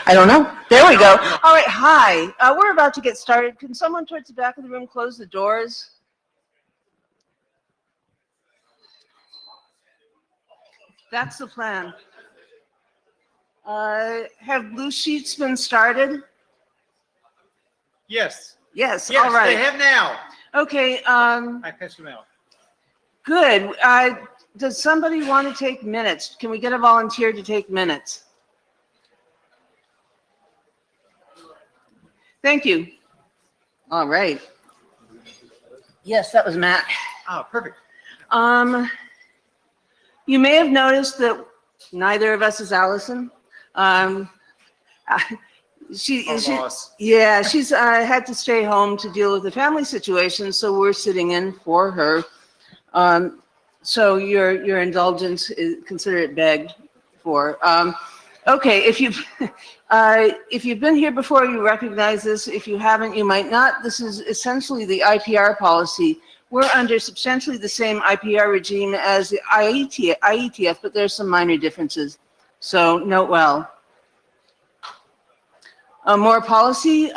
I don't know. There we go. All right. Hi. We're about to get started. Can someone towards the back of the room close the doors? That's the plan. Have blue sheets been started? Yes. Yes. Yes, all right. they have now. Okay. I passed them out. Good. Does somebody want to take minutes? Can we get a volunteer to take minutes? Thank you. All right. Yes, that was Matt. Oh, perfect. You may have noticed that neither of us is Allison. She's had to stay home to deal with the family situation, so we're sitting in for her. So your indulgence is, consider it begged for. Okay, if you've been here before, you recognize this. If you haven't, you might not. This is essentially the IPR policy. We're under substantially the same IPR regime as the IETF, but there's some minor differences. So note well. More policy.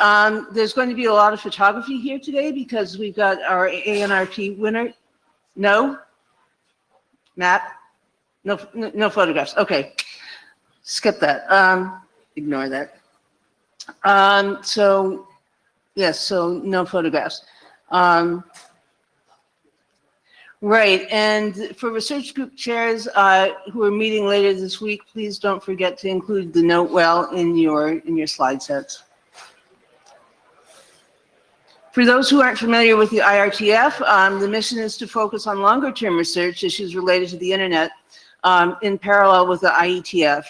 There's going to be a lot of photography here today because we've got our ANRP winner. No? Matt? No photographs. Okay. Skip that. Ignore that. So, yes, so no photographs. Right, and for research group chairs who are meeting later this week, please don't forget to include the note well in your slide sets. For those who aren't familiar with the IRTF, the mission is to focus on longer-term research issues related to the internet in parallel with the IETF.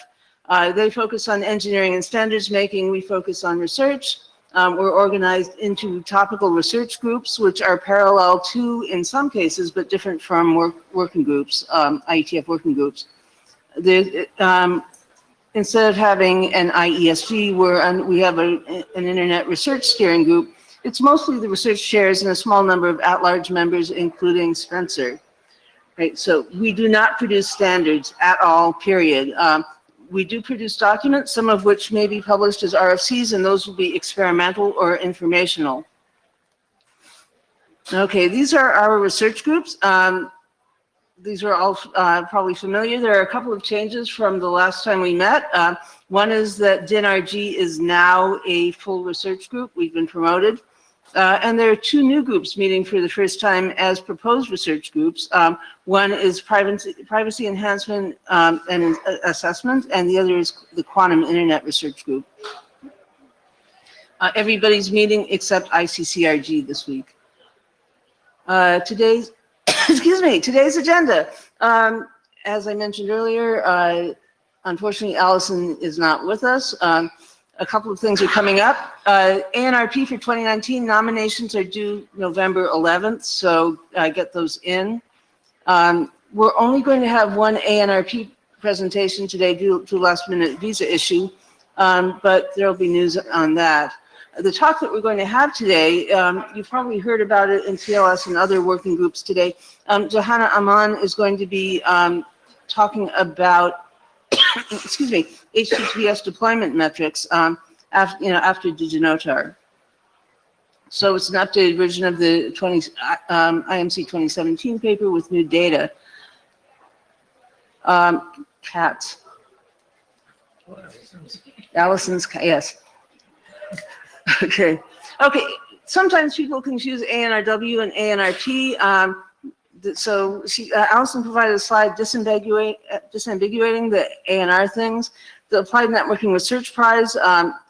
They focus on engineering and standards making. We focus on research. We're organized into topical research groups, which are parallel to, in some cases, but different from working groups, IETF working groups. Instead of having an IESG, we have an internet research steering group. It's mostly the research chairs and a small number of at-large members, including Spencer. Right, so we do not produce standards at all, period. We do produce documents, some of which may be published as RFCs, and those will be experimental or informational. Okay, these are our research groups. These are all probably familiar. There are a couple of changes from the last time we met. One is that DINRG is now a full research group. We've been promoted. And there are two new groups meeting for the first time as proposed research groups. One is privacy enhancement and assessment, and the other is the quantum internet research group. Everybody's meeting except ICCRG this week. Today's agenda. as I mentioned earlier, unfortunately, Allison is not with us. A couple of things are coming up. ANRP for 2019 nominations are due November 11th, so get those in. We're only going to have one ANRP presentation today due to last-minute visa issue, but there'll be news on that. The talk that we're going to have today, you've probably heard about it in TLS and other working groups today. Johanna Aman is going to be talking about, excuse me, HTTPS deployment metrics after DigiNotar. So it's an updated version of the IMC 2017 paper with new data. Cats. Allison's, yes. Okay. Sometimes people confuse ANRW and ANRT. So Allison provided a slide disambiguating the ANR things. The Applied Networking Research Prize,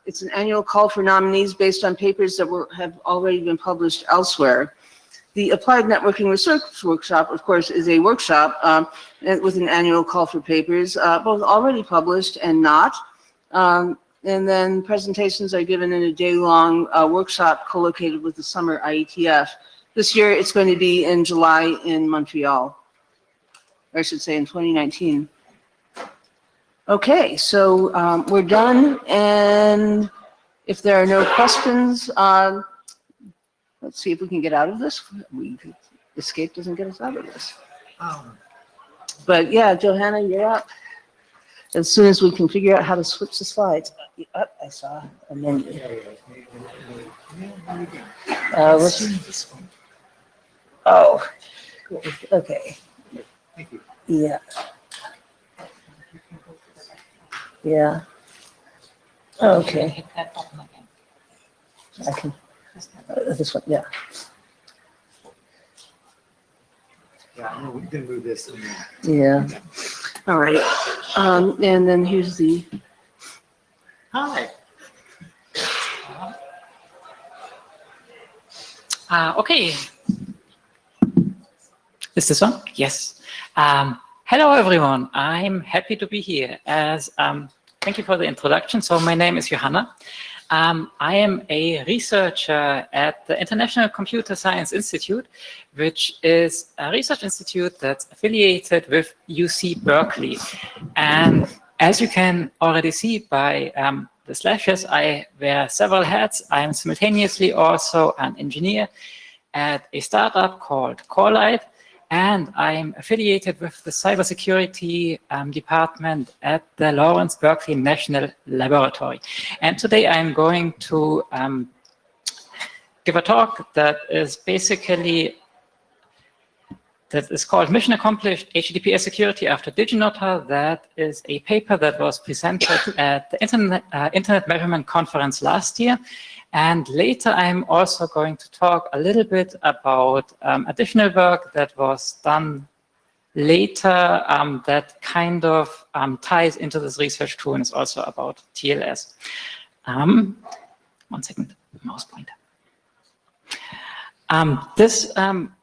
it's an annual call for nominees based on papers that have already been published elsewhere. The Applied Networking Research Workshop, of course, is a workshop with an annual call for papers, both already published and not. And then presentations are given in a day-long workshop co-located with the summer IETF. This year, it's going to be in July in Montreal, or I should say in 2019. Okay, so we're done, and if there are no questions, let's see if we can get out of this. Escape doesn't get us out of this. But yeah, Johanna, you're up. As soon as we can figure out how to switch the slides. I saw a menu. Oh, okay. Thank you. Yeah. Yeah. Okay. I can. This one, yeah. Yeah, no, we can move this. Yeah. All right. And then here's the. Hi. Okay. Is this on? Yes. Hello, everyone. I'm happy to be here. Thank you for the introduction. So my name is Johanna. I am a researcher at the International Computer Science Institute, which is a research institute that's affiliated with UC Berkeley. And as you can already see by the slashes, I wear several hats. I am simultaneously also an engineer at a startup called Corelight, and I'm affiliated with the cybersecurity department at the Lawrence Berkeley National Laboratory. And today I'm going to give a talk that is called Mission Accomplished HTTPS Security After DigiNotar. That is a paper that was presented at the Internet Measurement Conference last year. And later, I'm also going to talk a little bit about additional work that was done later that kind of ties into this research too, and is also about TLS. 1 second, mouse pointer. This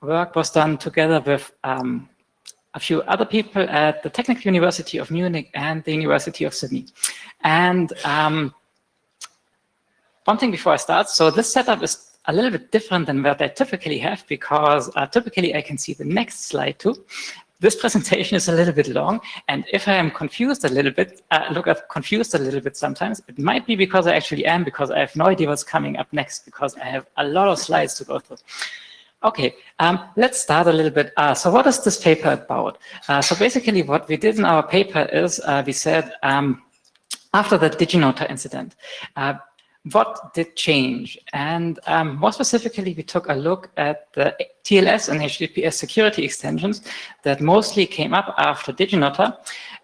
work was done together with a few other people at the Technical University of Munich and the University of Sydney. And one thing before I start, so this setup is a little bit different than what I typically have, because typically I can see the next slide too. This presentation is a little bit long, and if I am confused a little bit, confused a little bit sometimes, it might be because I actually am, because I have no idea what's coming up next, because I have a lot of slides to go through. Okay, let's start a little bit. So what is this paper about? So basically what we did in our paper is we said, after the DigiNotar incident, what did change? And more specifically, we took a look at the TLS and HTTPS security extensions that mostly came up after DigiNotar.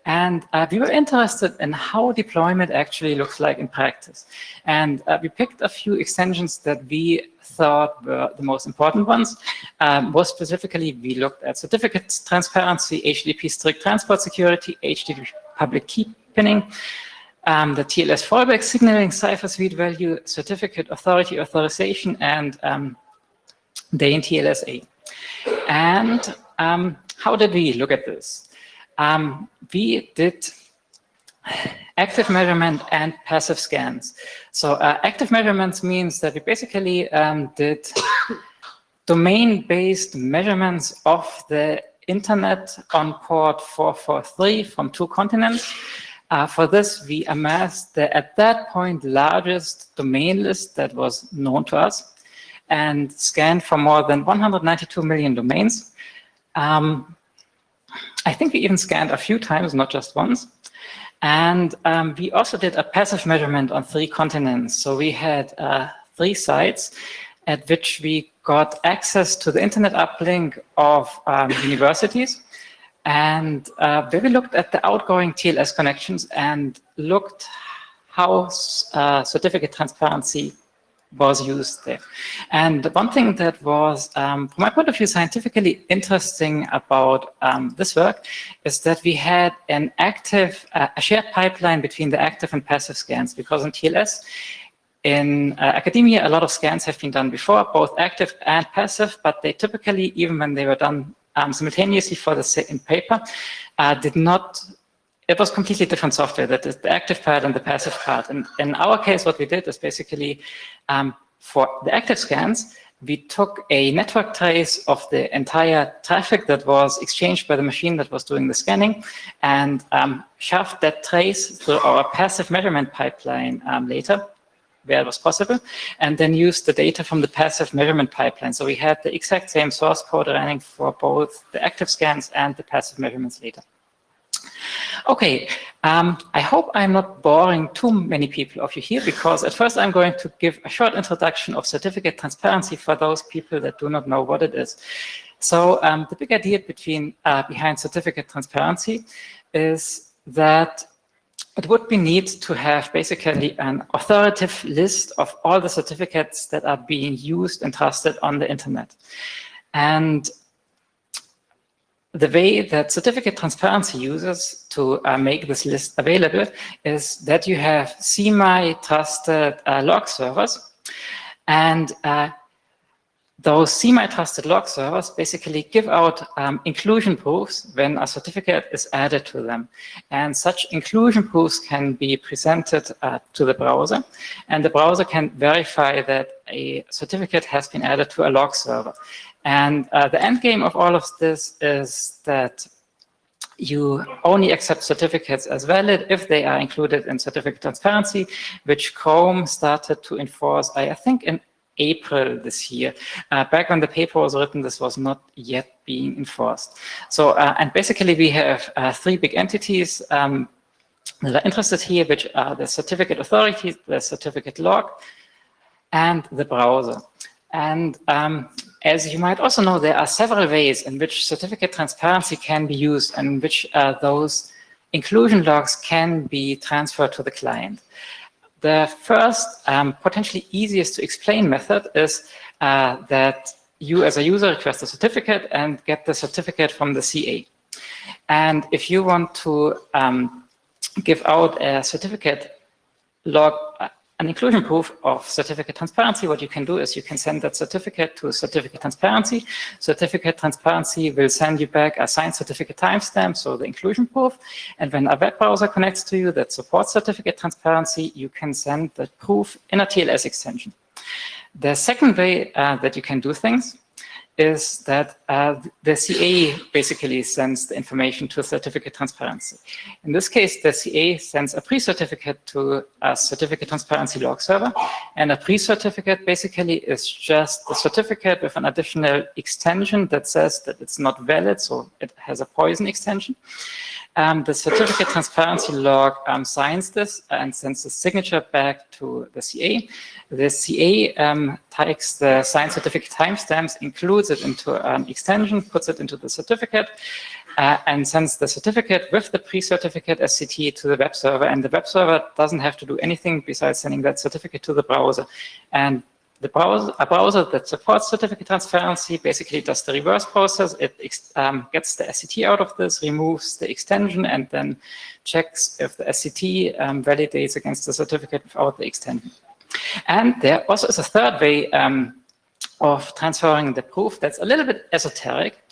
And we were interested in how deployment actually looks like in practice. And we picked a few extensions that we thought were the most important ones. More specifically, we looked at certificate transparency, HTTP strict transport security, HTTP public key pinning, the TLS fallback signaling cipher suite value, certificate authority authorization, and day in TLS-A. And how did we look at this? we did active measurement and passive scans. So active measurements means that we basically did domain-based measurements of the internet on port 443 from 2 continents. For this, we amassed the, at that point, largest domain list that was known to us and scanned for more than 192 million domains. I think we even scanned a few times, not just once. And we also did a passive measurement on 3 continents. So we had 3 sites at which we got access to the internet uplink of universities. And where we looked at the outgoing TLS connections and looked how certificate transparency was used there. And one thing that was, from my point of view, scientifically interesting about this work is that we had an active, a shared pipeline between the active and passive scans, because in TLS, in academia, a lot of scans have been done before, both active and passive, but they typically, even when they were done simultaneously for the same paper, did not, it was completely different software, that is the active part and the passive part. And in our case, what we did is basically, for the active scans, we took a network trace of the entire traffic that was exchanged by the machine that was doing the scanning and shoved that trace through our passive measurement pipeline later, where it was possible, and then used the data from the passive measurement pipeline. So we had the exact same source code running for both the active scans and the passive measurements later. Okay, I hope I'm not boring too many people of you here, because at first I'm going to give a short introduction of certificate transparency for those people that do not know what it is. So the big idea behind certificate transparency is that it would be neat to have basically an authoritative list of all the certificates that are being used and trusted on the internet. And the way that certificate transparency uses to make this list available is that you have semi-trusted log servers, and those semi-trusted log servers basically give out inclusion proofs when a certificate is added to them. And such inclusion proofs can be presented to the browser, and the browser can verify that a certificate has been added to a log server. And the end game of all of this is that you only accept certificates as valid if they are included in certificate transparency, which Chrome started to enforce, I think, in April this year. Back when the paper was written, this was not yet being enforced. So, and basically we have 3 big entities that are interested here, which are the certificate authority, the certificate log, and the browser. And as you might also know, there are several ways in which certificate transparency can be used and in which those inclusion logs can be transferred to the client. The first, potentially easiest to explain method is that you as a user request a certificate and get the certificate from the CA. And if you want to give out a certificate log, an inclusion proof of certificate transparency, what you can do is you can send that certificate to certificate transparency. Certificate transparency will send you back a signed certificate timestamp, so the inclusion proof. And when a web browser connects to you that supports certificate transparency, you can send that proof in a TLS extension. The second way that you can do things is that the CA basically sends the information to certificate transparency. In this case, the CA sends a pre-certificate to a certificate transparency log server, and a pre-certificate basically is just the certificate with an additional extension that says that it's not valid, so it has a poison extension. The certificate transparency log signs this and sends the signature back to the CA. The CA takes the signed certificate timestamps, includes it into an extension, puts it into the certificate, and sends the certificate with the pre-certificate SCT to the web server. And the web server doesn't have to do anything besides sending that certificate to the browser. And the browser, a browser that supports certificate transparency basically does the reverse process. It gets the SCT out of this, removes the extension, and then checks if the SCT validates against the certificate without the extension. And there also is a third way of transferring the proof that's a little bit esoteric,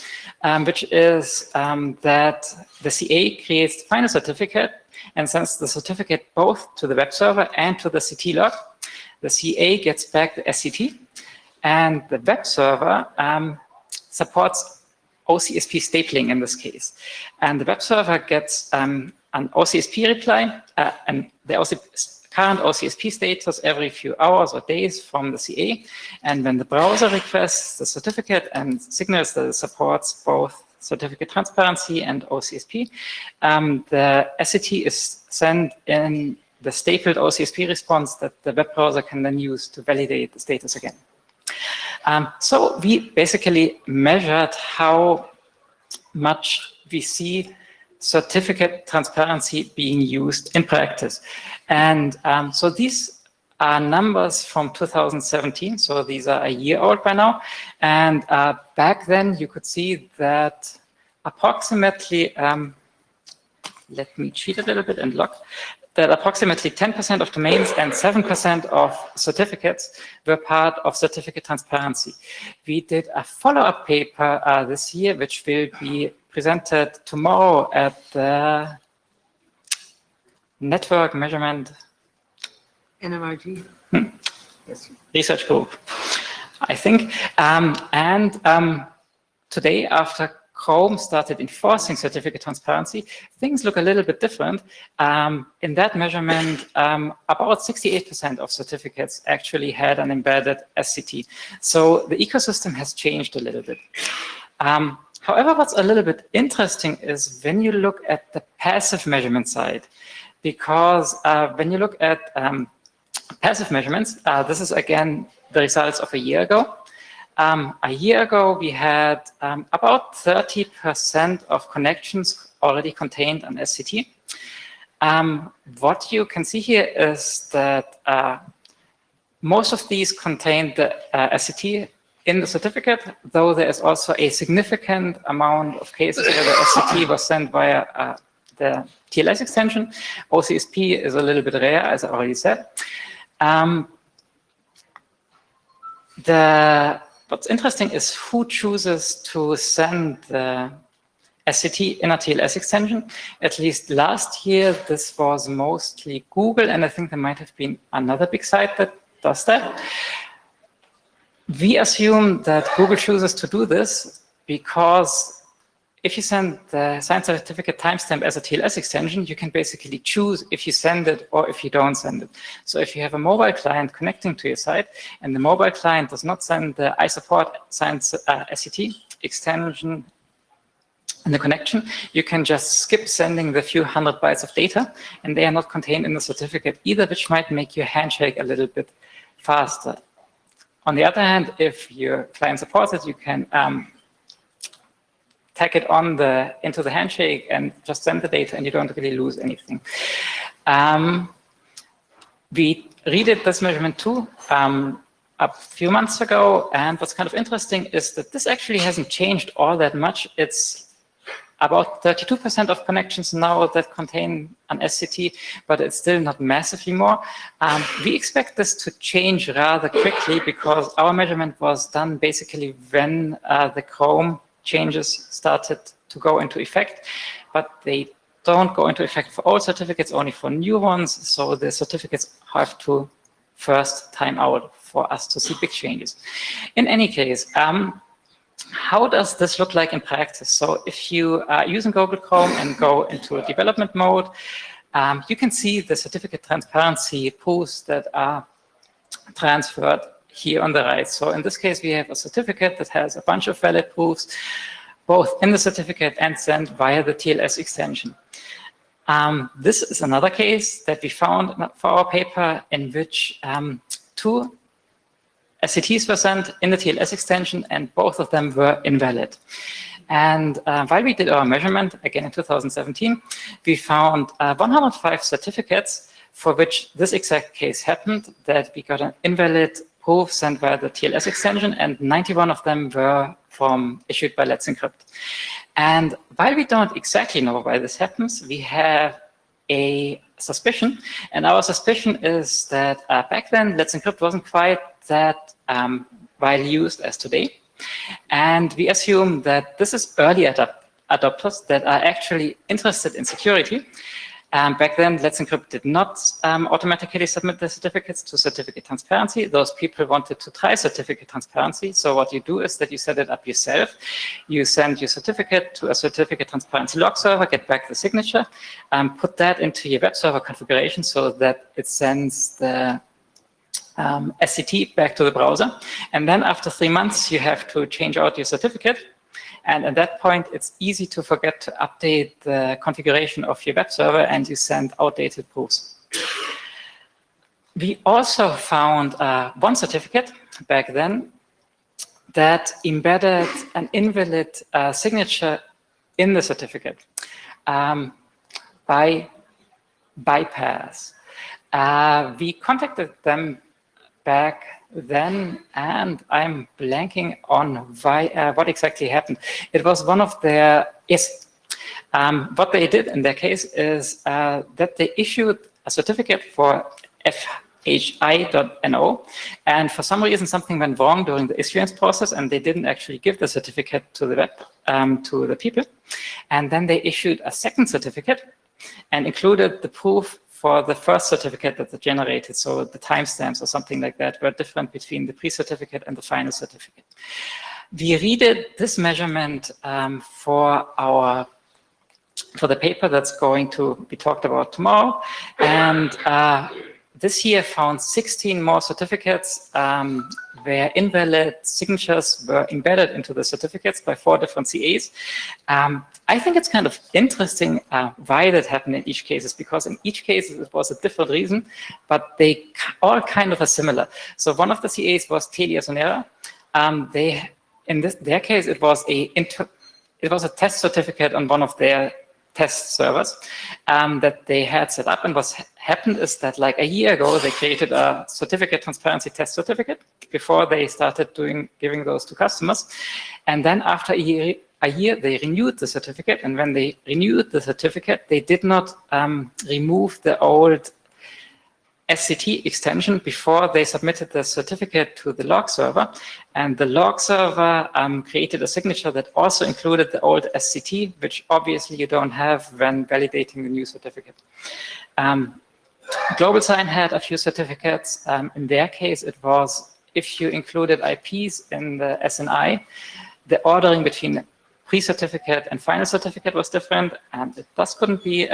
which is that the CA creates the final certificate and sends the certificate both to the web server and to the CT log. The CA gets back the SCT, and the web server supports OCSP stapling in this case. And the web server gets an OCSP reply, and the current OCSP status every few hours or days from the CA. And when the browser requests the certificate and signals that it supports both certificate transparency and OCSP, the SCT is sent in the stapled OCSP response that the web browser can then use to validate the status again. So we basically measured how much we see certificate transparency being used in practice. And so these are numbers from 2017, so these are a year old by now. And back then you could see that approximately, let me cheat a little bit and look, that approximately 10% of domains and 7% of certificates were part of certificate transparency. We did a follow-up paper this year, which will be presented tomorrow at the Network Measurement NMRG. Yes. Research Group, I think. Today, after Chrome started enforcing certificate transparency, things look a little bit different. In that measurement, about 68% of certificates actually had an embedded SCT. So the ecosystem has changed a little bit. However, what's a little bit interesting is when you look at the passive measurement side, because when you look at passive measurements, this is again the results of a year ago. A year ago, we had about 30% of connections already contained an SCT. What you can see here is that most of these contain the SCT in the certificate, though there is also a significant amount of cases where the SCT was sent via the TLS extension. OCSP is a little bit rare, as I already said. What's interesting is who chooses to send the SCT in a TLS extension. At least last year, this was mostly Google, and I think there might have been another big site that does that. We assume that Google chooses to do this because if you send the signed certificate timestamp as a TLS extension, you can basically choose if you send it or if you don't send it. So if you have a mobile client connecting to your site and the mobile client does not send the I support signed SCT extension in the connection, you can just skip sending the few 100 bytes of data, and they are not contained in the certificate either, which might make your handshake a little bit faster. On the other hand, if your client supports it, you can tag it on into the handshake and just send the data, and you don't really lose anything. We redid this measurement too a few months ago, and what's kind of interesting is that this actually hasn't changed all that much. It's about 32% of connections now that contain an SCT, but it's still not massively more. We expect this to change rather quickly because our measurement was done basically when the Chrome changes started to go into effect, but they don't go into effect for all certificates, only for new ones. So the certificates have to first time out for us to see big changes. In any case, how does this look like in practice? So if you are using Google Chrome and go into a development mode, you can see the certificate transparency proofs that are transferred here on the right. So in this case, we have a certificate that has a bunch of valid proofs, both in the certificate and sent via the TLS extension. This is another case that we found for our paper in which two SCTs were sent in the TLS extension, and both of them were invalid. And while we did our measurement, again in 2017, we found 105 certificates for which this exact case happened, that we got an invalid proof sent via the TLS extension, and 91 of them were issued by Let's Encrypt. And while we don't exactly know why this happens, we have a suspicion, and our suspicion is that back then Let's Encrypt wasn't quite that widely used as today. And we assume that this is early adopters that are actually interested in security. Back then, Let's Encrypt did not automatically submit the certificates to certificate transparency. Those people wanted to try certificate transparency. So what you do is that you set it up yourself. You send your certificate to a certificate transparency log server, get back the signature, put that into your web server configuration so that it sends the SCT back to the browser. And then after 3 months, you have to change out your certificate. And at that point, it's easy to forget to update the configuration of your web server and you send outdated proofs. We also found one certificate back then that embedded an invalid signature in the certificate by bypass. We contacted them back then, and I'm blanking on what exactly happened. It was one of their, yes, what they did in their case is that they issued a certificate for FHI.NO, and for some reason something went wrong during the issuance process, and they didn't actually give the certificate to the to the people. And then they issued a second certificate and included the proof for the first certificate that they generated. So the timestamps or something like that were different between the pre-certificate and the final certificate. We redid this measurement for the paper that's going to be talked about tomorrow. And this year found 16 more certificates where invalid signatures were embedded into the certificates by 4 different CAs. I think it's kind of interesting why that happened in each case, because in each case it was a different reason, but they all kind of are similar. So one of the CAs was TeliaSonera. In their case, it was a test certificate on one of their test servers that they had set up. And what happened is that like a year ago, they created a certificate transparency test certificate before they started giving those to customers. And then after a year, they renewed the certificate. And when they renewed the certificate, they did not remove the old SCT extension before they submitted the certificate to the log server. And the log server created a signature that also included the old SCT, which obviously you don't have when validating the new certificate. GlobalSign had a few certificates. In their case, it was if you included IPs in the SNI, the ordering between pre-certificate and final certificate was different, and it thus couldn't be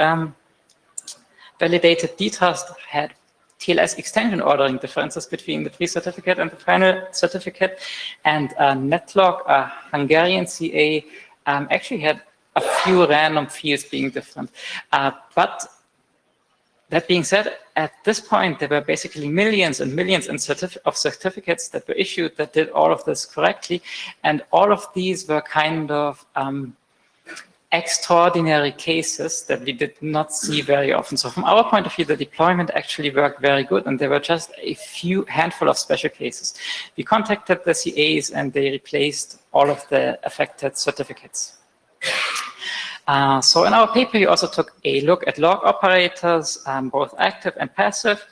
validated. DTrust had TLS extension ordering differences between the pre-certificate and the final certificate. And Netlog, a Hungarian CA, actually had a few random fields being different. But that being said, at this point, there were basically millions and millions of certificates that were issued that did all of this correctly. And all of these were kind of extraordinary cases that we did not see very often. So from our point of view, the deployment actually worked very good, and there were just a handful of special cases. We contacted the CAs and they replaced all of the affected certificates. So in our paper, we also took a look at log operators, both active and passive.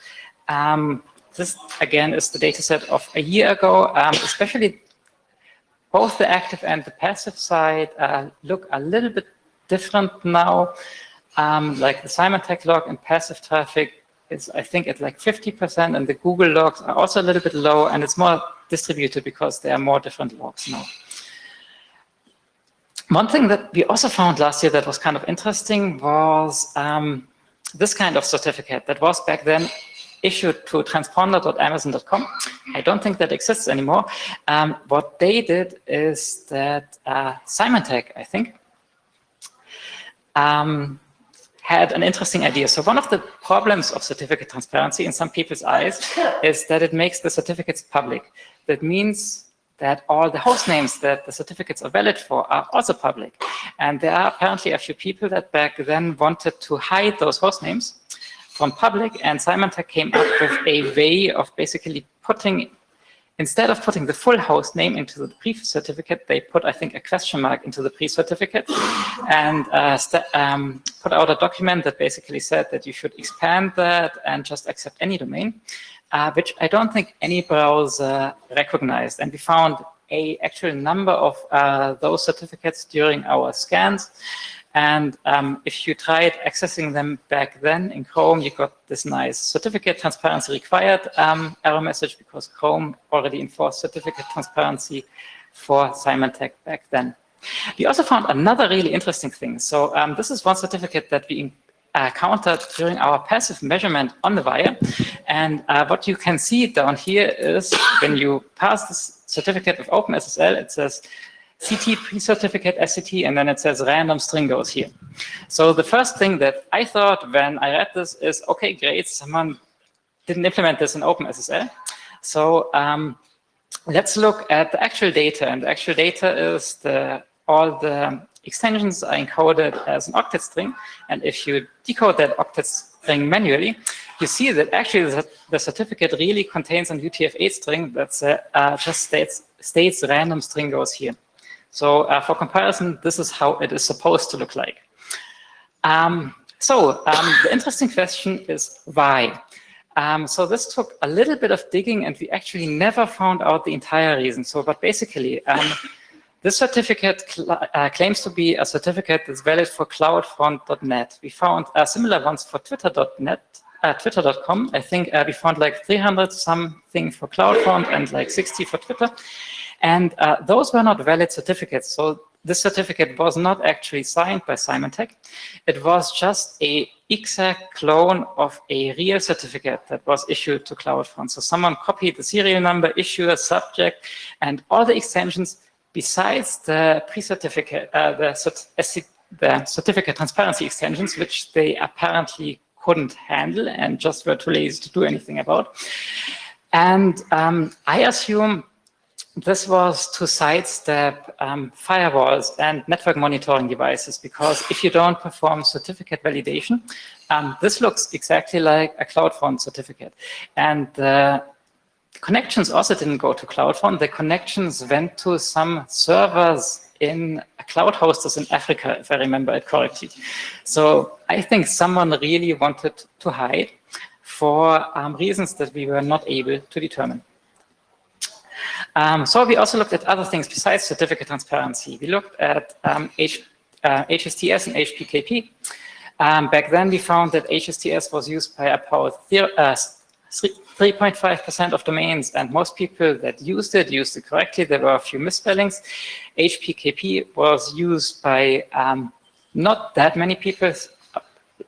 This, again, is the data set of a year ago, especially both the active and the passive side look a little bit different now. Like the Symantec log and passive traffic is, I think, at like 50%, and the Google logs are also a little bit low, and it's more distributed because there are more different logs now. One thing that we also found last year that was kind of interesting was this kind of certificate that was back then issued to transponder.amazon.com. I don't think that exists anymore. What they did is that Symantec, I think, had an interesting idea. So one of the problems of certificate transparency in some people's eyes is that it makes the certificates public. That means that all the host names that the certificates are valid for are also public. And there are apparently a few people that back then wanted to hide those host names from public, and Symantec came up with a way of basically putting, instead of putting the full host name into the pre-certificate, they put, I think, a question mark into the pre-certificate and put out a document that basically said that you should expand that and just accept any domain. which I don't think any browser recognized. And we found a actual number of those certificates during our scans. And if you tried accessing them back then in Chrome, you got this nice certificate transparency required error message, because Chrome already enforced certificate transparency for Symantec back then. We also found another really interesting thing. So this is one certificate that we counted during our passive measurement on the wire. And what you can see down here is when you pass this certificate with OpenSSL, it says CT pre-certificate SCT, and then it says random string goes here. So the first thing that I thought when I read this is, okay, great, someone didn't implement this in OpenSSL. So let's look at the actual data. And the actual data is all the extensions are encoded as an octet string. And if you decode that octet string manually, you see that actually the certificate really contains an UTF-8 string that just states random string goes here. So for comparison, this is how it is supposed to look like. The interesting question is why? So this took a little bit of digging, and we actually never found out the entire reason. But basically, this certificate claims to be a certificate that's valid for CloudFront.net. We found similar ones for Twitter.net, Twitter.com. I think we found like 300 something for CloudFront and like 60 for Twitter. And those were not valid certificates. So this certificate was not actually signed by Symantec. It was just an exact clone of a real certificate that was issued to CloudFront. So someone copied the serial number, issuer, subject, and all the extensions besides the pre-certificate, the certificate transparency extensions, which they apparently couldn't handle and just were too lazy to do anything about. And I assume this was to sidestep firewalls and network monitoring devices, because if you don't perform certificate validation, this looks exactly like a CloudFront certificate. And the connections also didn't go to CloudFront. The connections went to some servers in cloud hosters in Africa, if I remember it correctly. So I think someone really wanted to hide for reasons that we were not able to determine. So we also looked at other things besides certificate transparency. We looked at HSTS and HPKP. Back then, we found that HSTS was used by about 3.5% of domains, and most people that used it correctly. There were a few misspellings. HPKP was used by not that many people,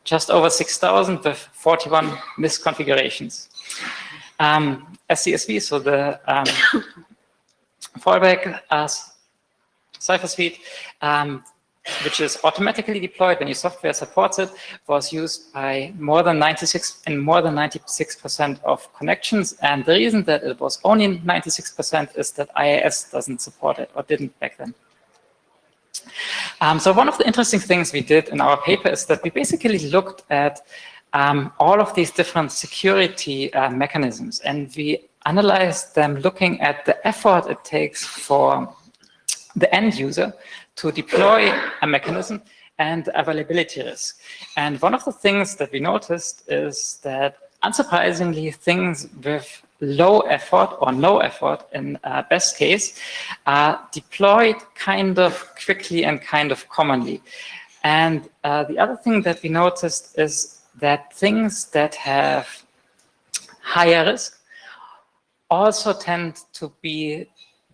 just over 6,000 with 41 misconfigurations. SCSV, so the fallback cipher suite, which is automatically deployed when your software supports it, was used by more than 96% of connections. And the reason that it was only 96% is that IIS doesn't support it, or didn't back then. So one of the interesting things we did in our paper is that we basically looked at all of these different security mechanisms, and we analyzed them looking at the effort it takes for the end user to deploy a mechanism and availability risk. And one of the things that we noticed is that, unsurprisingly, things with low effort or no effort in best case are deployed kind of quickly and kind of commonly. And the other thing that we noticed is that things that have higher risk also tend to be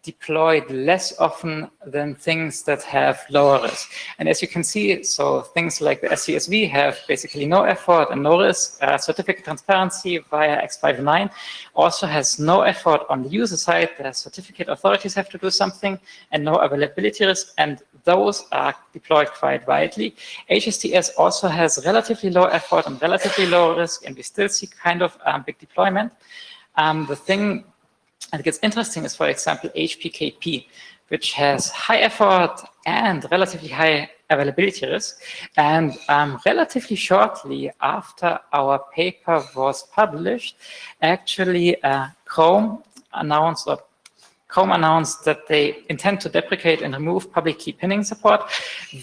deployed less often than things that have lower risk. And as you can see, so things like the SCSV have basically no effort and no risk. Certificate transparency via X59 also has no effort on the user side. The certificate authorities have to do something, and no availability risk, and those are deployed quite widely. HSTS also has relatively low effort and relatively low risk, and we still see kind of big deployment. The thing that gets interesting is, for example, HPKP, which has high effort and relatively high availability risk. And relatively shortly after our paper was published, actually Chrome announced, or Chrome announced that they intend to deprecate and remove public key pinning support,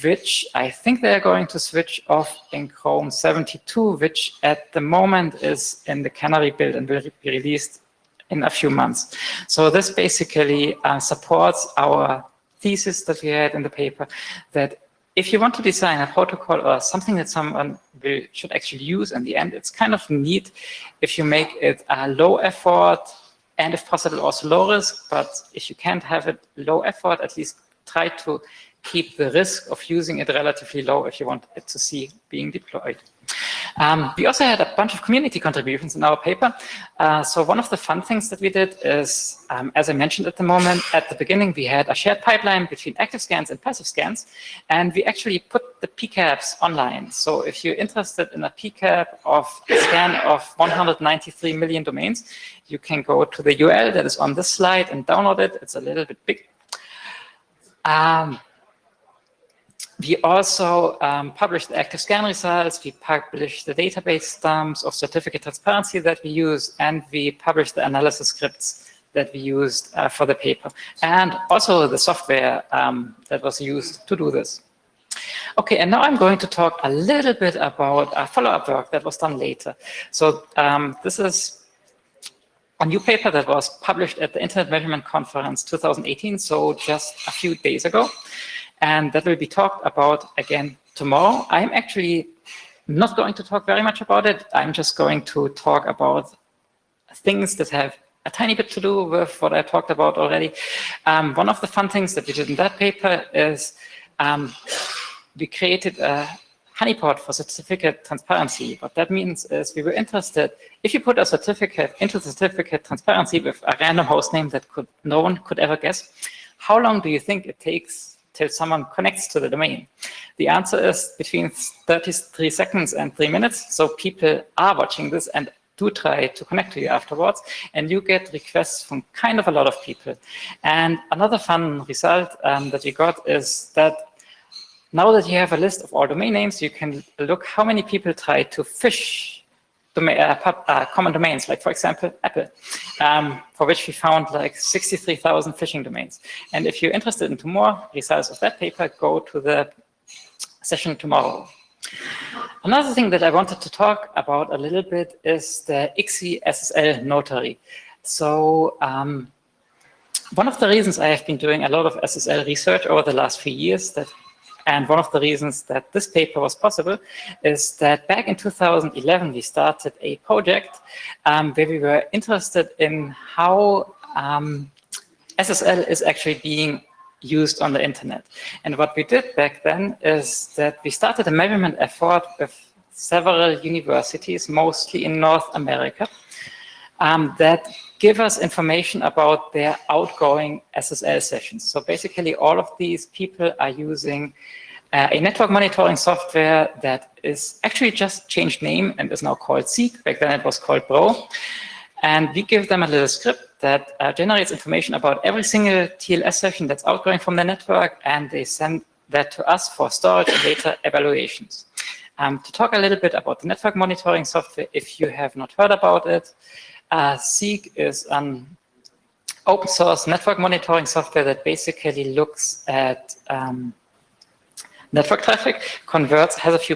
which I think they're going to switch off in Chrome 72, which at the moment is in the Canary build and will be released in a few months. So this basically supports our thesis that we had in the paper, that if you want to design a protocol or something that someone should actually use in the end, it's kind of neat if you make it a low effort and if possible also low risk, but if you can't have it low effort, at least try to keep the risk of using it relatively low if you want it to see being deployed. We also had a bunch of community contributions in our paper. So one of the fun things that we did is, as I mentioned at the beginning, we had a shared pipeline between active scans and passive scans, and we actually put the PCAPs online. So if you're interested in a PCAP of a scan of 193 million domains, you can go to the URL that is on this slide and download it. It's a little bit big. We also published the active scan results, we published the database dumps of certificate transparency that we use, and we published the analysis scripts that we used for the paper, and also the software that was used to do this. Okay, and now I'm going to talk a little bit about follow-up work that was done later. So this is a new paper that was published at the Internet Measurement Conference 2018, so just a few days ago. And that will be talked about again tomorrow. I'm actually not going to talk very much about it. I'm just going to talk about things that have a tiny bit to do with what I talked about already. One of the fun things that we did in that paper is we created a honeypot for certificate transparency. What that means is we were interested, if you put a certificate into certificate transparency with a random host name that no one could ever guess, how long do you think it takes till someone connects to the domain? The answer is between 33 seconds and 3 minutes. So people are watching this and do try to connect to you afterwards, and you get requests from kind of a lot of people. And another fun result that we got is that now that you have a list of all domain names, you can look how many people try to phish common domains, like for example, Apple, for which we found like 63,000 phishing domains. And if you're interested in more results of that paper, go to the session tomorrow. Another thing that I wanted to talk about a little bit is the ICSI SSL notary. So one of the reasons I have been doing a lot of SSL research over the last few years, and one of the reasons that this paper was possible is that back in 2011, we started a project where we were interested in how SSL is actually being used on the internet. And what we did back then is that we started a measurement effort with several universities, mostly in North America, that give us information about their outgoing SSL sessions. So basically all of these people are using a network monitoring software that is actually just changed name and is now called Seek. Back then it was called Bro. And we give them a little script that generates information about every single TLS session that's outgoing from the network, and they send that to us for storage and data evaluations. To talk a little bit about the network monitoring software, if you have not heard about it, Seek is an open source network monitoring software that basically looks at network traffic, has a few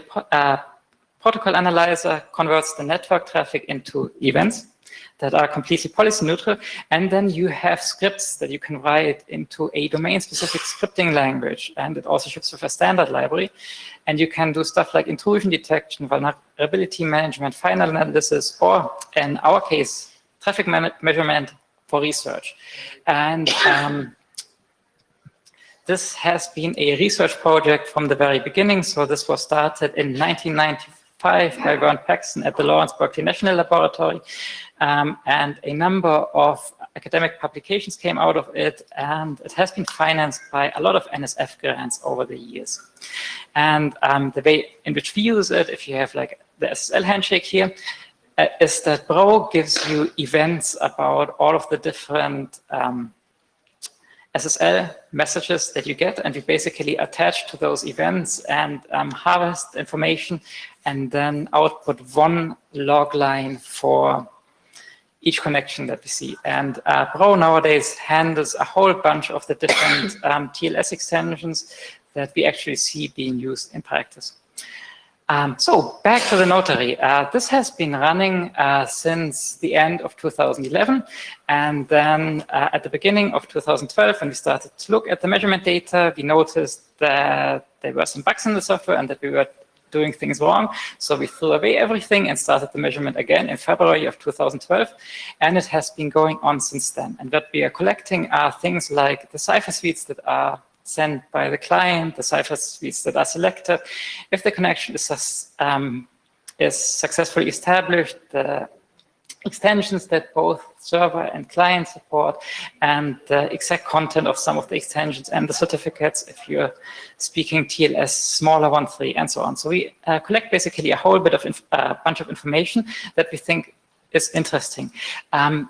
protocol analyzer, converts the network traffic into events that are completely policy neutral, and then you have scripts that you can write into a domain-specific scripting language, and it also ships with a standard library, and you can do stuff like intrusion detection, vulnerability management, final analysis, or in our case, traffic measurement for research. And this has been a research project from the very beginning. So this was started in 1995 by Vern Paxson at the Lawrence Berkeley National Laboratory. And a number of academic publications came out of it, and it has been financed by a lot of NSF grants over the years. And the way in which we use it, if you have like the SSL handshake here, is that Bro gives you events about all of the different SSL messages that you get, and you basically attach to those events and harvest information and then output one log line for each connection that we see. And Bro nowadays handles a whole bunch of the different TLS extensions that we actually see being used in practice. So back to the notary. This has been running since the end of 2011. And then at the beginning of 2012, when we started to look at the measurement data, we noticed that there were some bugs in the software and that we were doing things wrong. So we threw away everything and started the measurement again in February of 2012. And it has been going on since then. And what we are collecting are things like the cipher suites that are sent by the client, the cipher suites that are selected. If the connection is successfully established, the extensions that both server and client support, and the exact content of some of the extensions and the certificates if you're speaking TLS smaller 1.3 and so on. So we collect basically a whole bit of bunch of information that we think is interesting. On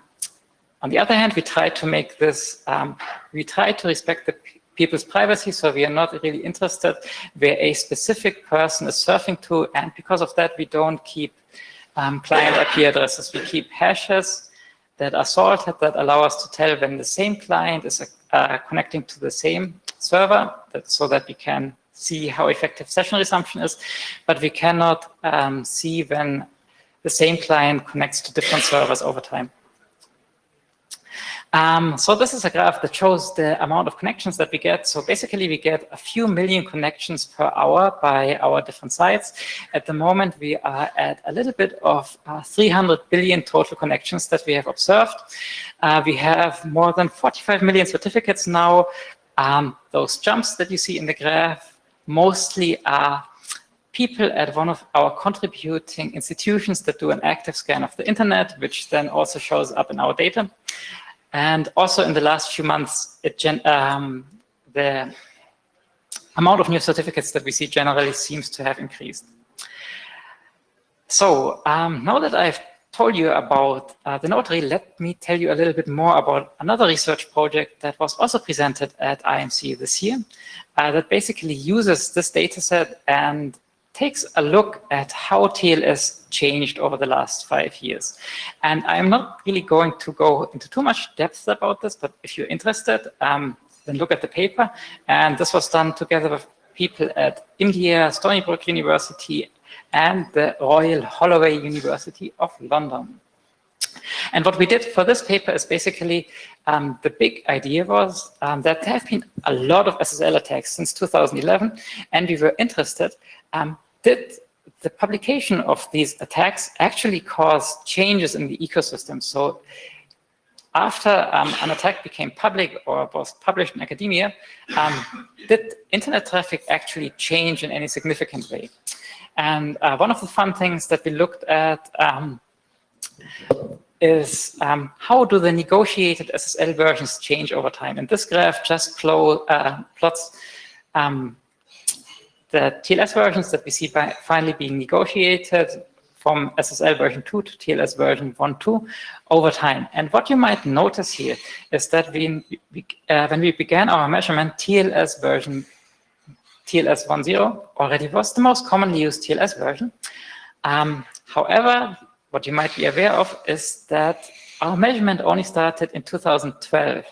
the other hand, we try to make this, we try to respect the people's privacy, so we are not really interested where a specific person is surfing to, and because of that, we don't keep client IP addresses. We keep hashes that are sorted that allow us to tell when the same client is connecting to the same server, so that we can see how effective session resumption is, but we cannot see when the same client connects to different servers over time. So this is a graph that shows the amount of connections that we get. So basically we get a few million connections per hour by our different sites. At the moment we are at a little bit of 300 billion total connections that we have observed. We have more than 45 million certificates now. Those jumps that you see in the graph mostly are people at one of our contributing institutions that do an active scan of the internet, which then also shows up in our data. And also in the last few months, the amount of new certificates that we see generally seems to have increased. So now that I've told you about the notary, let me tell you a little bit more about another research project that was also presented at IMC this year that basically uses this data set and takes a look at how TLS changed over the last 5 years. And I'm not really going to go into too much depth about this, but if you're interested, then look at the paper. And this was done together with people at India, Stony Brook University, and the Royal Holloway University of London. And what we did for this paper is basically, the big idea was that there have been a lot of SSL attacks since 2011, and we were interested, did the publication of these attacks actually cause changes in the ecosystem? So after an attack became public or was published in academia, did internet traffic actually change in any significant way? And one of the fun things that we looked at is how do the negotiated SSL versions change over time? And this graph just plots the TLS versions that we see finally being negotiated from SSL version 2 to TLS version 1.2 over time. And what you might notice here is that when we began our measurement, TLS 1.0 already was the most commonly used TLS version. However, what you might be aware of is that our measurement only started in 2012.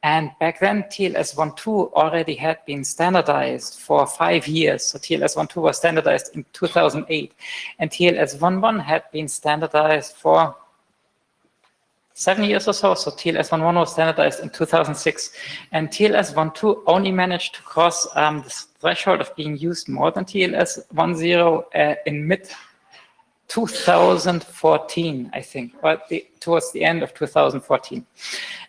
And back then, TLS 1.2 already had been standardized for 5 years. So TLS 1.2 was standardized in 2008. And TLS 1.1 had been standardized for 7 years or so. So TLS 1.1 was standardized in 2006. And TLS 1.2 only managed to cross the threshold of being used more than TLS 1.0 in mid-2014, I think, or towards the end of 2014.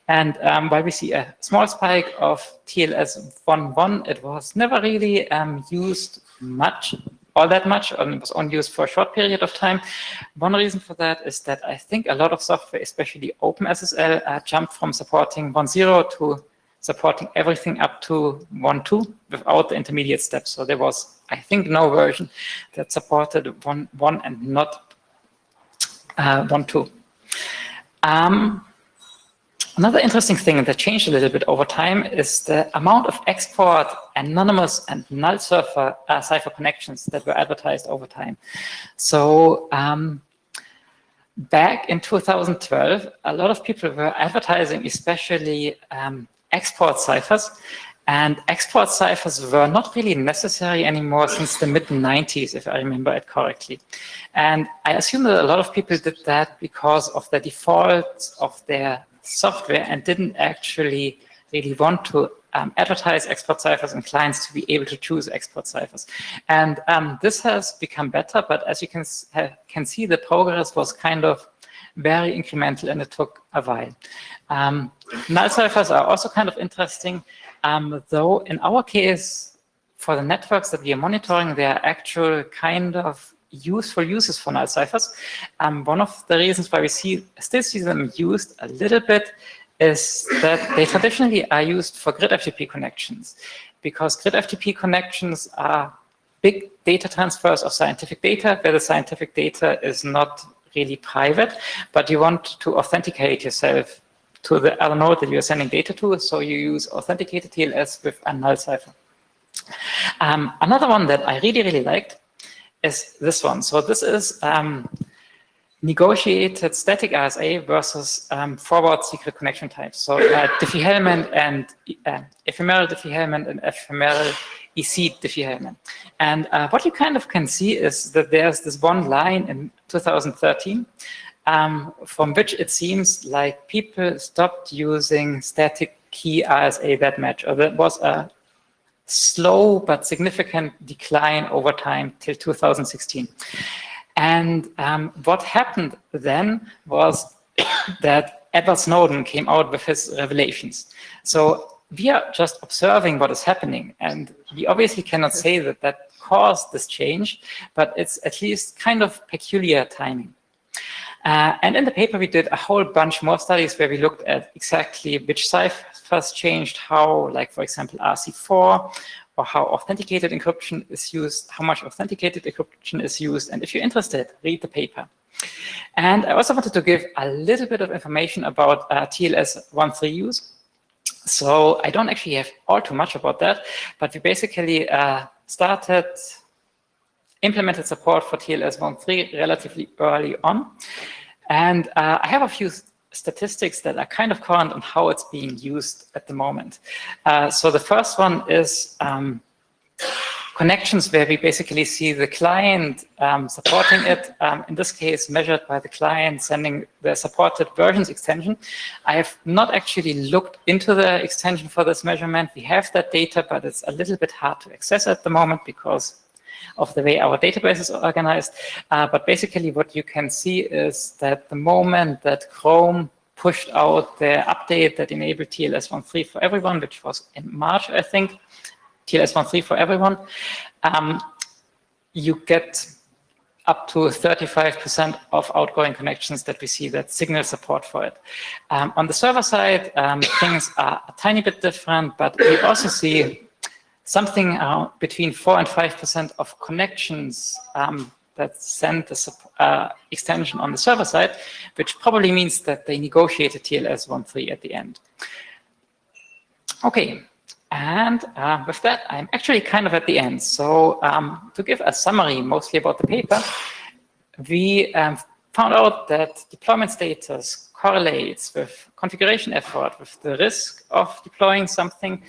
And while we see a small spike of TLS 1.1, it was never really used all that much, and it was only used for a short period of time. One reason for that is that I think a lot of software, especially OpenSSL, jumped from supporting 1.0 to supporting everything up to 1.2 without the intermediate steps. So there was, I think, no version that supported 1.1 and not 1.2. Another interesting thing that changed a little bit over time is the amount of export, anonymous, and null cipher connections that were advertised over time. So back in 2012, a lot of people were advertising, especially export ciphers. And export ciphers were not really necessary anymore since the mid-90s, if I remember it correctly. And I assume that a lot of people did that because of the defaults of their software and didn't actually really want to advertise export ciphers and clients to be able to choose export ciphers. And this has become better, but as you can see, the progress was kind of very incremental and it took a while. Null ciphers are also kind of interesting, though in our case, for the networks that we are monitoring, there are actual kind of useful uses for null ciphers. One of the reasons why we still see them used a little bit is that they traditionally are used for grid FTP connections, because grid FTP connections are big data transfers of scientific data, where the scientific data is not really private, but you want to authenticate yourself to the other node that you're sending data to, so you use authenticated TLS with a null cipher. Another one that I really, really liked is this one. So this is negotiated static RSA versus forward secret connection types. So Diffie-Hellman and ephemeral Diffie-Hellman and ephemeral EC Diffie-Hellman. And what you kind of can see is that there's this one line in 2013 from which it seems like people stopped using static key RSA that much, or that was a slow but significant decline over time till 2016. And what happened then was that Edward Snowden came out with his revelations. So we are just observing what is happening, and we obviously cannot say that that caused this change, but it's at least kind of peculiar timing. And in the paper, we did a whole bunch more studies where we looked at exactly which ciphers changed how, like, for example, RC4, or how authenticated encryption is used, how much authenticated encryption is used. And if you're interested, read the paper. And I also wanted to give a little bit of information about TLS 1.3 use. So I don't actually have all too much about that, but we basically implemented support for TLS 1.3 relatively early on. And I have a few statistics that are kind of current on how it's being used at the moment. So the first one is connections where we basically see the client supporting it, in this case measured by the client sending the supported versions extension. I have not actually looked into the extension for this measurement. We have that data, but it's a little bit hard to access at the moment because of the way our database is organized. But basically what you can see is that the moment that Chrome pushed out the update that enabled TLS 1.3 for everyone, which was in March, I think, TLS 1.3 for everyone, you get up to 35% of outgoing connections that we see that signal support for it. On the server side, things are a tiny bit different, but we also see something between 4 and 5% of connections that send the extension on the server side, which probably means that they negotiated TLS 1.3 at the end. Okay, and with that, I'm actually kind of at the end. So to give a summary mostly about the paper, we found out that deployment status correlates with configuration effort, with the risk of deploying something,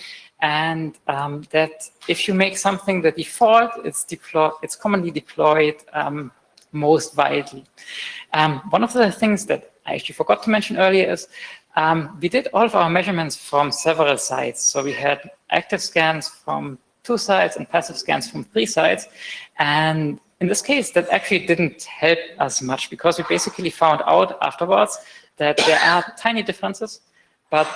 and that if you make something the default, it's commonly deployed most widely. One of the things that I actually forgot to mention earlier is we did all of our measurements from several sites. So we had active scans from 2 sites and passive scans from 3 sites. And in this case, that actually didn't help us much because we basically found out afterwards that there are tiny differences, but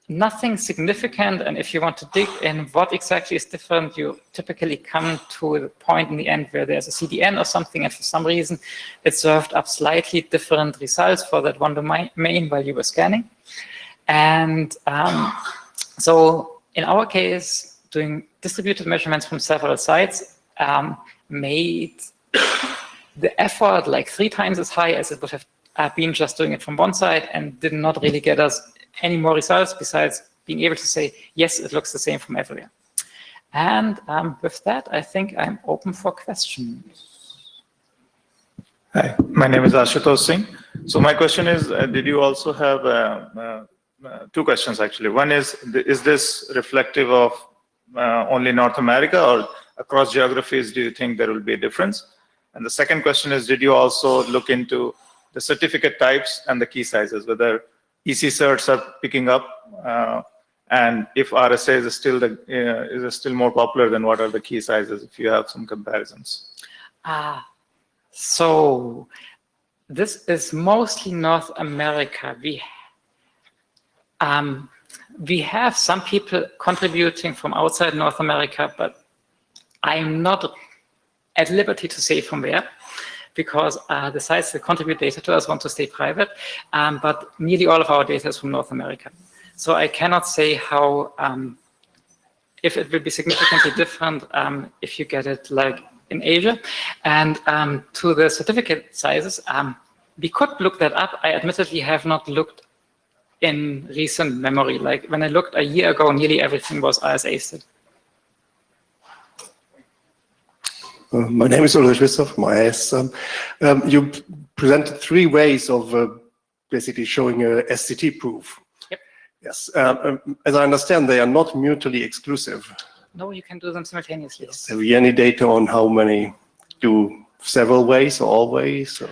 nothing significant. And if you want to dig in what exactly is different, you typically come to the point in the end where there's a CDN or something, and for some reason it served up slightly different results for that one domain while you were scanning. And so in our case, doing distributed measurements from several sites made the effort like 3 times as high as it would have been just doing it from one side, and did not really get us any more results besides being able to say, yes, it looks the same from everywhere. And with that, I think I'm open for questions. Hi, my name is Ashutosh Singh. So my question is, did you also have two questions actually? One is this reflective of only North America or across geographies? Do you think there will be a difference? And the second question is, did you also look into the certificate types and the key sizes, whether EC certs are picking up, and if RSA is still more popular than what are the key sizes, if you have some comparisons? So this is mostly North America. We have some people contributing from outside North America, but I'm not at liberty to say from where, because the sites that contribute data to us want to stay private, but nearly all of our data is from North America. So I cannot say how, if it will be significantly different if you get it like in Asia. And to the certificate sizes, we could look that up. I admittedly have not looked in recent memory. Like when I looked a year ago, nearly everything was RSA still. My name is Ulrich Wisser from IIS. You presented 3 ways of basically showing a SCT proof. Yep. Yes. As I understand, they are not mutually exclusive. No, you can do them simultaneously. Have you any data on how many do several ways or all ways? Or?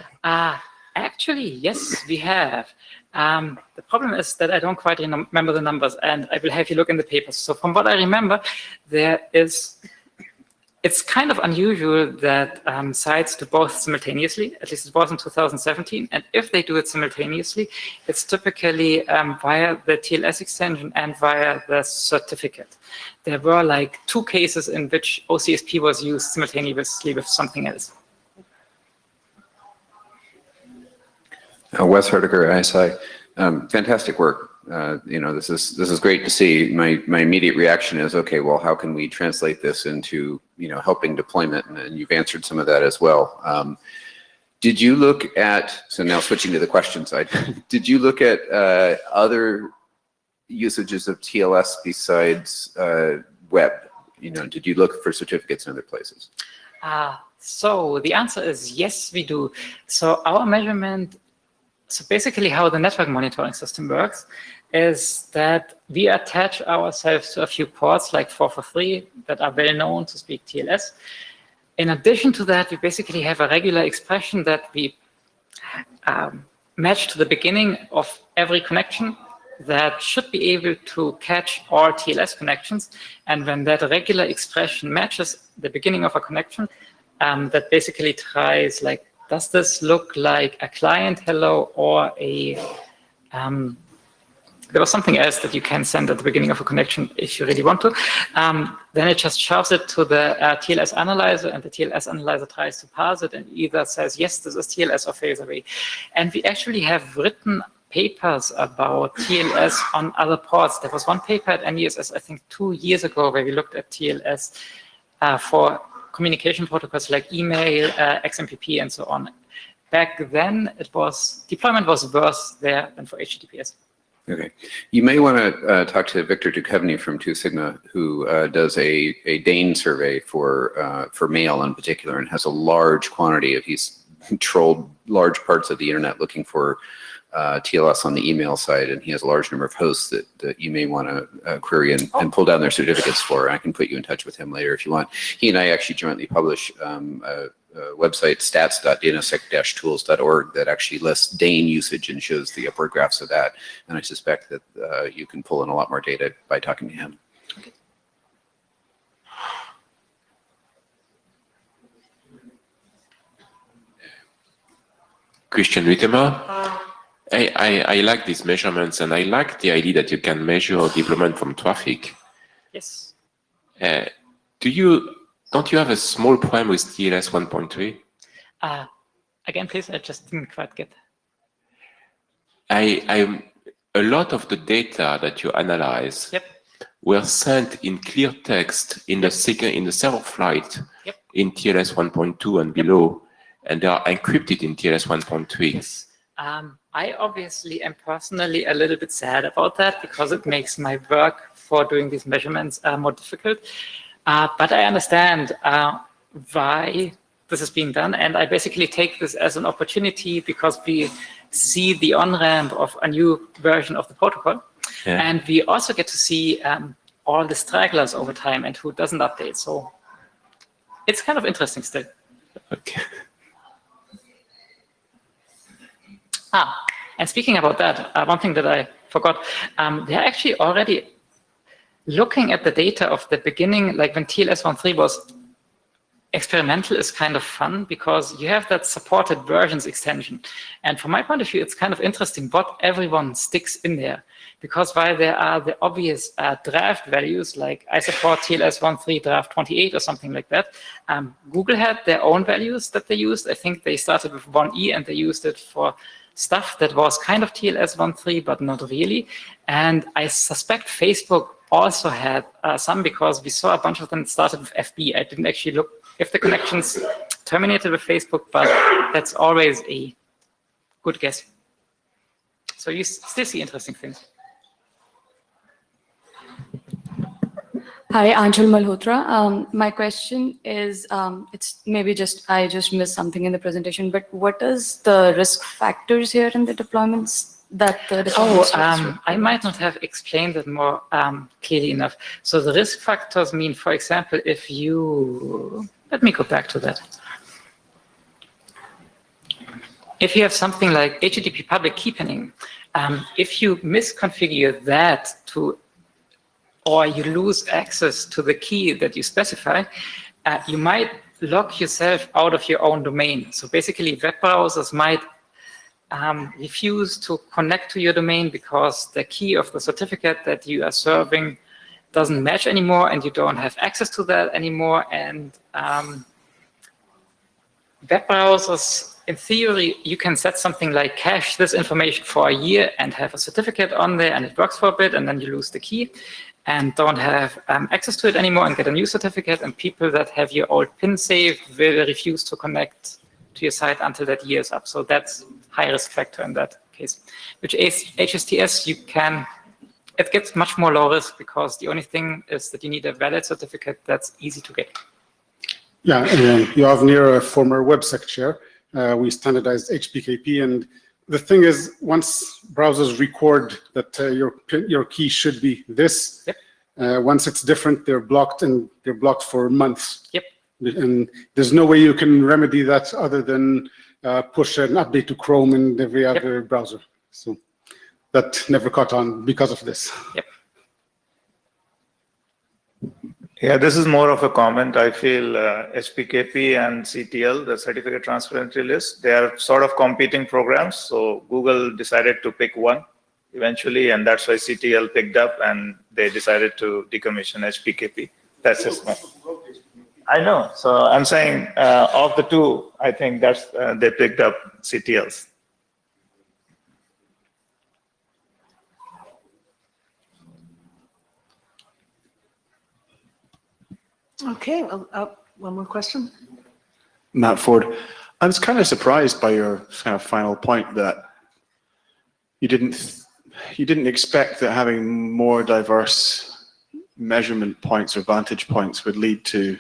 Actually, yes, we have. The problem is that I don't quite remember the numbers, and I will have you look in the papers. So from what I remember, it's kind of unusual that sites do both simultaneously. At least it was in 2017. And if they do it simultaneously, it's typically via the TLS extension and via the certificate. There were like 2 cases in which OCSP was used simultaneously with something else. Wes Herdiger, ISI. Fantastic work. This is great to see. My immediate reaction is, okay, well, how can we translate this into helping deployment? And you've answered some of that as well. Did you look at, so now switching to the question side, did you look at other usages of TLS besides web? Did you look for certificates in other places? So the answer is yes, we do. So our measurement, so basically how the network monitoring system works is that we attach ourselves to a few ports like 443 that are well known to speak TLS. In addition to that, we basically have a regular expression that we match to the beginning of every connection that should be able to catch all TLS connections. And when that regular expression matches the beginning of a connection, that basically tries like, does this look like a client hello or a, there was something else that you can send at the beginning of a connection if you really want to. Then it just shoves it to the TLS analyzer, and the TLS analyzer tries to parse it and either says, yes, this is TLS, or fails away. And we actually have written papers about TLS on other ports. There was one paper at NESS, I think 2 years ago, where we looked at TLS for communication protocols like email, XMPP, and so on. Back then, deployment was worse there than for HTTPS. Okay. You may want to talk to Victor Duchovny from 2 Sigma, who does a Dane survey for mail in particular, and has a large quantity of, he's trolled large parts of the internet looking for TLS on the email side, and he has a large number of hosts that you may want to query and pull down their certificates for. I can put you in touch with him later if you want. He and I actually jointly publish a website, stats.danosec-tools.org, that actually lists Dane usage and shows the upward graphs of that. And I suspect that you can pull in a lot more data by talking to him. Okay. Christian Wittemer. I like these measurements, and I like the idea that you can measure deployment from traffic. Yes. Don't you have a small problem with TLS 1.3? Again, please, I just didn't quite get. A lot of the data that you analyze were sent in clear text in the server flight in TLS 1.2 and below, and they are encrypted in TLS 1.3. Yes. I obviously am personally a little bit sad about that because it makes my work for doing these measurements more difficult. But I understand why this is being done. And I basically take this as an opportunity because we see the on-ramp of a new version of the protocol. Yeah. And we also get to see all the stragglers over time and who doesn't update. So it's kind of interesting still. Okay. And speaking about that, one thing that I forgot, they're actually already looking at the data of the beginning, like when TLS 1.3 was experimental, is kind of fun because you have that supported versions extension. And from my point of view, it's kind of interesting what everyone sticks in there. Because while there are the obvious draft values, like I support TLS 1.3 draft 28 or something like that, Google had their own values that they used. I think they started with 1E and they used it for stuff that was kind of TLS 1.3, but not really. And I suspect Facebook also had some because we saw a bunch of them started with FB. I didn't actually look if the connections terminated with Facebook, but that's always a good guess. So you still see interesting things. Hi, Anshul Malhotra. My question is, it's maybe just I just missed something in the presentation, but what is the risk factors here in the deployments that the deployments I might not have explained it more clearly enough. So the risk factors mean, for example, if you, let me go back to that. If you have something like HTTP public key pinning, if you misconfigure that to or you lose access to the key that you specify, you might lock yourself out of your own domain. So basically, web browsers might refuse to connect to your domain because the key of the certificate that you are serving doesn't match anymore, and you don't have access to that anymore. And web browsers, in theory, you can set something like cache this information for a year and have a certificate on there, and it works for a bit, and then you lose the key and don't have access to it anymore and get a new certificate, and people that have your old PIN saved will refuse to connect to your site until that year is up. So that's high risk factor in that case. Which HSTS, you can, it gets much more low risk because the only thing is that you need a valid certificate that's easy to get. Yeah, Yoav Nir, a former WebSec chair. We standardized HPKP, and the thing is, once browsers record that your key should be this, yep. Once it's different, they're blocked, and they're blocked for months. Yep. And there's no way you can remedy that other than push an update to Chrome and every other browser. So that never caught on because of this. Yep. Yeah, this is more of a comment. I feel HPKP and CTL, the Certificate Transparency List, they are sort of competing programs. So Google decided to pick one eventually, and that's why CTL picked up, and they decided to decommission HPKP. That's just my. I know. So I'm saying of the two, I think that's they picked up CTLs. Okay, well, one more question. Matt Ford, I was kind of surprised by your kind of final point that you didn't expect that having more diverse measurement points or vantage points would lead to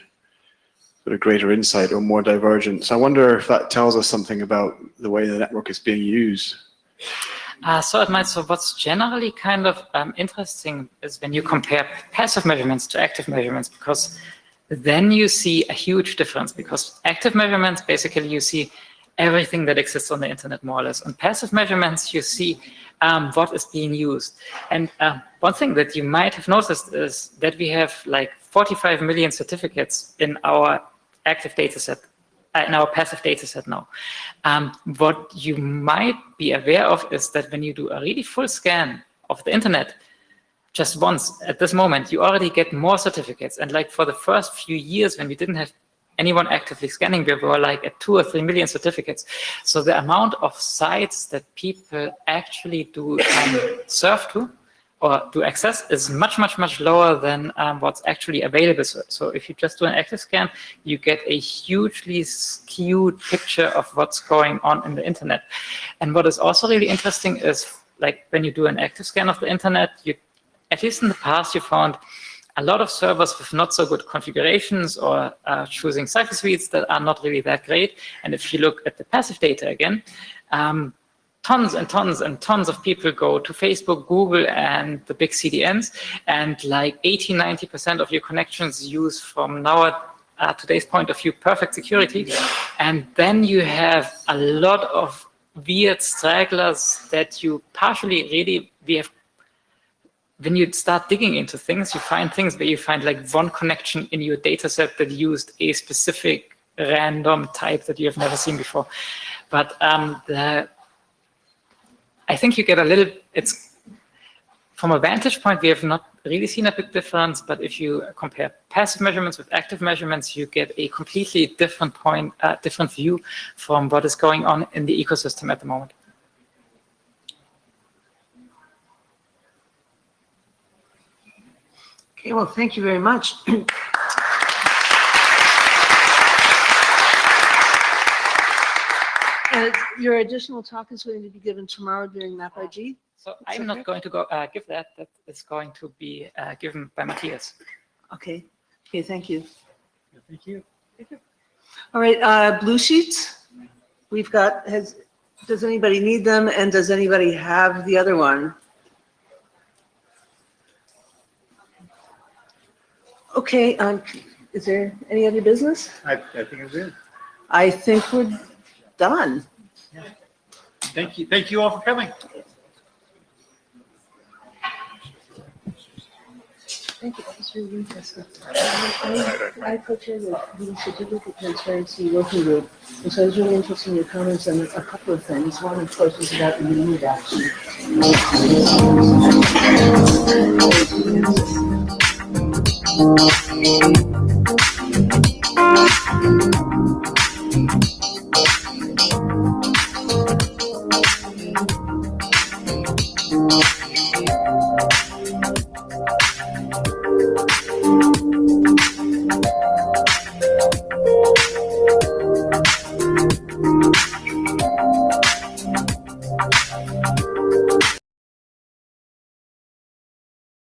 sort of greater insight or more divergence. I wonder if that tells us something about the way the network is being used. So what's generally kind of interesting is when you compare passive measurements to active measurements, because then you see a huge difference, because active measurements, basically you see everything that exists on the internet more or less. On passive measurements, you see what is being used. And one thing that you might have noticed is that we have like 45 million certificates in our active data set, in our passive data set now. What you might be aware of is that when you do a really full scan of the internet, just once at this moment, you already get more certificates. And like for the first few years when we didn't have anyone actively scanning, we were like at 2 or 3 million certificates. So the amount of sites that people actually do surf to or do access is much, much, much lower than what's actually available. So if you just do an active scan, you get a hugely skewed picture of what's going on in the internet. And what is also really interesting is, like, when you do an active scan of the internet, you, at least in the past, you found a lot of servers with not so good configurations or choosing cipher suites that are not really that great. And if you look at the passive data again, tons and tons and tons of people go to Facebook, Google, and the big CDNs, and like 80–90% of your connections use from today's point of view perfect security. And then you have a lot of weird stragglers that you partially really, when you start digging into things, you find things where you find like one connection in your data set that used a specific random type that you have never seen before. But I think you get a little, it's from a vantage point, we have not really seen a big difference, but if you compare passive measurements with active measurements, you get a completely different different view from what is going on in the ecosystem at the moment. Okay, well, thank you very much. Your additional talk is going to be given tomorrow during MapIG. So I'm not going to give that. That is going to be given by Matthias. Okay. Okay, thank you. Thank you. All right, blue sheets. We've got, does anybody need them, and does anybody have the other one? Okay, is there any other business? I think it's good. I think we're done. Thank you. Thank you all for coming. Thank you. That was really interesting. I co-chair the Certificate Transparency Working Group, and so I was really interested in your comments on a couple of things. One, of course, was about the immediate action.